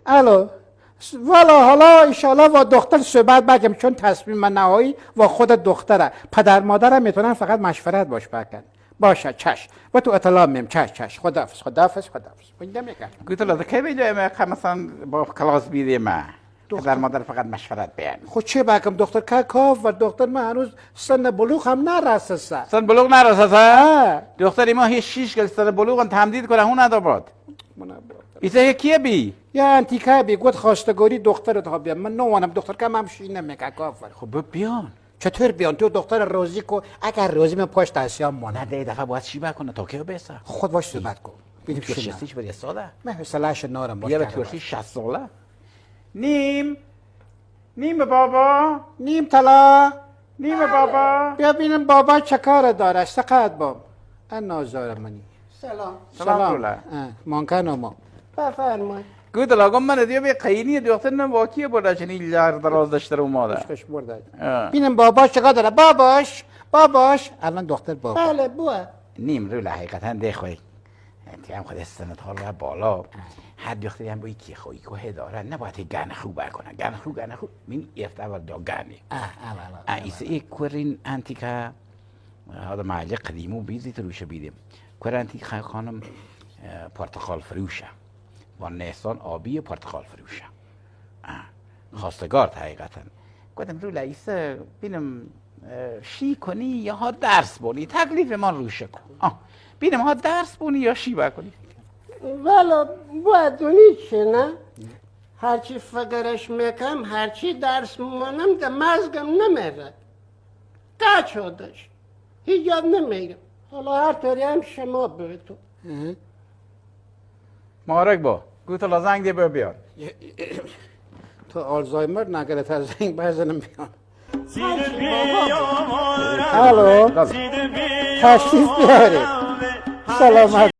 الو والا حالا انشالله با دختر صحبت بگم چون تصمیم نهایی و خود دختره. پدر مادرم میتونن فقط مشورت باش بکن. باشه چشم و تو اطلاع میم. چشم خداحافظ خداحافظ خداحافظ. بگم میگم گویی لازم کی بیایم مثلا با کلاس بیریم پدر مادر فقط مشورت بیان. خود چه بگم دختر که کاف و دختر من هنوز سن بلوغ هم نرسه. سن بلوغ نرسه؟ دختری ما هیچ 6 سال سن بلوغ تمدید کنه اون ندابد. ایسه کیه بی؟ یا انتیکه بی گفت خواستگاری دختر تا بیام. من نوانم دختر که من شی نمیگه کافر. خب بیان. چطور بیان؟ تو دختر روزی کو اگر روزی من پشت دستیام مونه. نه دفعه باید چی بکنه تا که بیسه؟ خود باش صحبت کن. ببین شستیش بری ساده. من حوصله‌اش نارم باشه. یه تورشی 60 ساله. نیم بابا. نیم طلا. نیم بابا. بیا ببینم بابا چه کار داره. سقط باب. نازار منی. سلام. ممکن ما. بفرمایید. گود لاگم من دیو به قینی دختر نه واقعی برده چنین لار دراز داشته رو ماده. خوش برده. ببینم بابا چه کار داره. باباش. الان دختر بابا. بله بوا. نیم رو حقیقتا دخوی. انتی هم خود استنت ها رو بالا. هر دختری هم با یکی خویی که داره نباید گن خوب کنه. گن خوب. من ارتباط با گنی. ایسه ای کورین انتی که هذا معلق قدیمو بیزی تروشه بیدیم. کور انتی خانم پرتقال فروشه. با نیسان آبی پرتقال فروشه. خواستگار حقیقتا. گفتم رو لایسه بینم شی کنی یا ها درس بونی تکلیف من روشه کن. بینم ها درس بونی یا شی بکنی. والا بودونی چه نه؟ هرچی فکرش میکنم هرچی درس میمانم ده مزگم نمیره. قد شدش. هیچ یاد نمیگم. حالا هر طوری هم شما بهتون. مارک با گوت لا زنگ دی بیار. تو آلزایمر نگره تا زنگ بزنم بیان. الو تشریف بیارید. سلامت